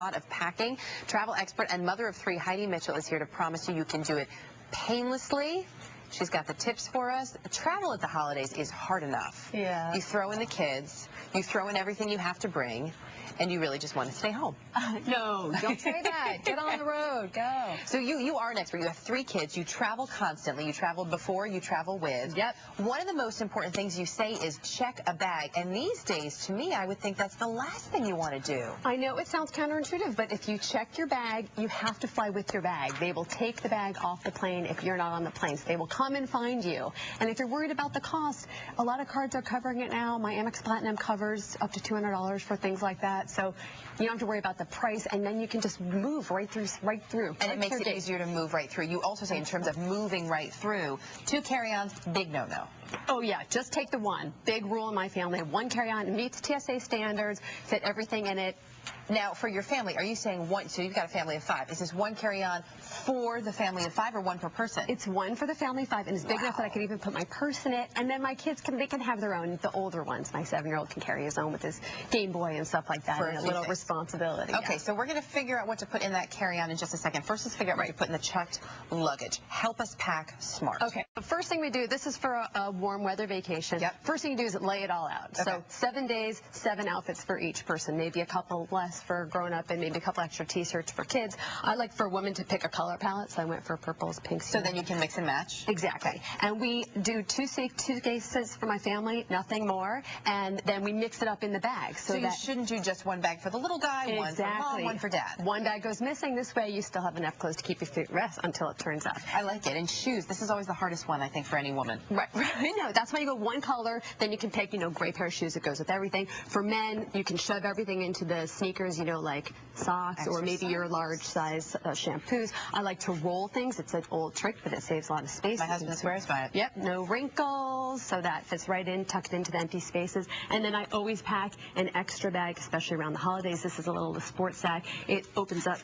Lot of packing. Travel expert and mother of three, Heidi Mitchell, is here to promise you can do it painlessly. She's got the tips for us. Travel at the holidays is hard enough. Yeah. You throw in the kids, you throw in everything you have to bring, and you really just want to stay home. No, don't say that. Get on the road. Go. So you are an expert. You have three kids. You travel constantly. You traveled before, you travel with. Yep. One of the most important things you say is check a bag. And these days, to me, I would think that's the last thing you want to do. I know it sounds counterintuitive, but if you check your bag, you have to fly with your bag. They will take the bag off the plane if you're not on the plane. So they will come and find you. And if you're worried about the cost, a lot of cards are covering it now. My Amex Platinum covers up to $200 for things like that. So you don't have to worry about the price, and then you can just move right through. And it makes it easier to move right through. You also say in terms of moving right through, 2 carry-ons, big no-no. Oh, yeah, just take the one. Big rule in my family. One carry-on meets TSA standards, fit everything in it. Now, for your family, are you saying one? So you've got a family of 5. Is this one carry-on for the family of 5 or one per person? It's one for the family of 5, and it's big enough that I could even put my purse in it. And then my kids they can have their own. The older ones, my 7-year-old can carry his own with his Game Boy and stuff like that. For and a little responsibility. Okay, yeah. So we're going to figure out what to put in that carry-on in just a second. First, let's figure out what to put in the checked luggage. Help us pack smart. Okay. The first thing we do, this is for a warm weather vacation. Yep. First thing you do is lay it all out. Okay. So 7 days, 7 outfits for each person. Maybe a couple less for grown-up and maybe a couple extra T-shirts for kids. I like for women to pick a color palette, so I went for purples, pinks. So then you can mix and match? Exactly. Okay. And we do 2 suitcases for my family, nothing more, and then we mix it up in the bag. So you shouldn't do just one bag for the little guy, one for mom, one for dad. One bag goes missing. This way you still have enough clothes to keep your feet rest until it turns up. I like it. And shoes, this is always the hardest one, I think, for any woman. Right. No, that's why you go one color, then you can pick, gray pair of shoes that goes with everything. For men, you can shove everything into the sneakers, like socks or maybe your large size shampoos. I like to roll things. It's an old trick, but it saves a lot of space. My husband swears by it. Yep, no wrinkles, so that fits right in, tucked into the empty spaces. And then I always pack an extra bag, especially around the holidays. This is a little sports bag. It opens up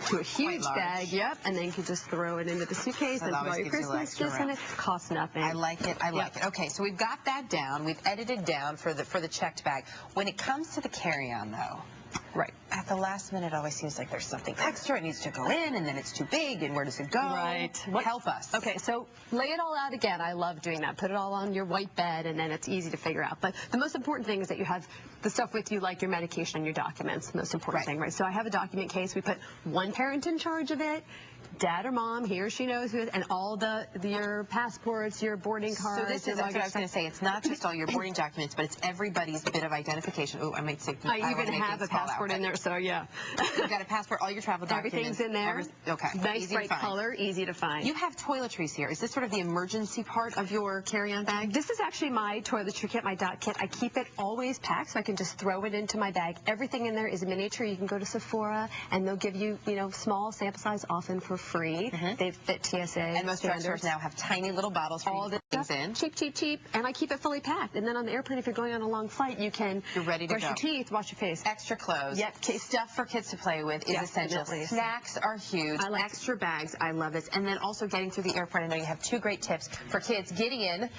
to a huge bag, yep, and then you can just throw it into the suitcase and throw your Christmas gifts in it. Costs nothing. I like it. I like it. Okay, so we've got that down. We've edited down for the checked bag. When it comes to the carry-on, though, right, at the last minute, it always seems like there's something extra. It needs to go in, and then it's too big, and where does it go? Right. Help us. Okay, so lay it all out again. I love doing that. Put it all on your white bed, and then it's easy to figure out. But the most important thing is that you have the stuff with you, like your medication and your documents. The most important thing, right? So I have a document case. We put one parent in charge of it. Dad or mom, he or she knows who, and all your passports, your boarding cards. So this is what I was going to say. It's not just all your boarding documents, but it's everybody's bit of identification. Oh, I might say. I even have a passport in there, so yeah. You've got a passport, all your travel documents. Everything's in there. Okay. Nice bright color, easy to find. You have toiletries here. Is this sort of the emergency part of your carry-on bag? This is actually my toiletry kit, my dot kit. I keep it always packed, so I can just throw it into my bag. Everything in there is miniature. You can go to Sephora, and they'll give you, small sample size, often for free. They fit TSA and most drugstores now have tiny little bottles for all the things in. Cheap, and I keep it fully packed. And then on the airplane, if you're going on a long flight, you're ready to brush your teeth, wash your face. Extra clothes. Yep. Stuff for kids to play with is essential. Snacks are huge. I like extra bags. I love this. And then also getting through the airport. I know you have 2 great tips for kids. Gideon,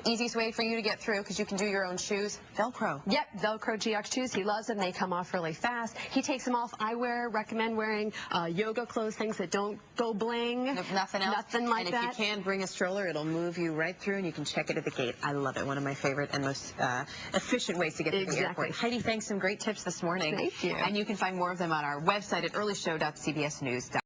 easiest way for you to get through, because you can do your own shoes, Velcro. Yep, Velcro GX shoes. He loves them. They come off really fast. He takes them off. I recommend wearing yoga clothes, things that don't go bling. Nothing else? Nothing like that. And if you can, bring a stroller. It'll move you right through, and you can check it at the gate. I love it. One of my favorite and most efficient ways to get to the airport. Heidi, thanks. Some great tips this morning. Thank you. And you can find more of them on our website at earlyshow.cbsnews.com.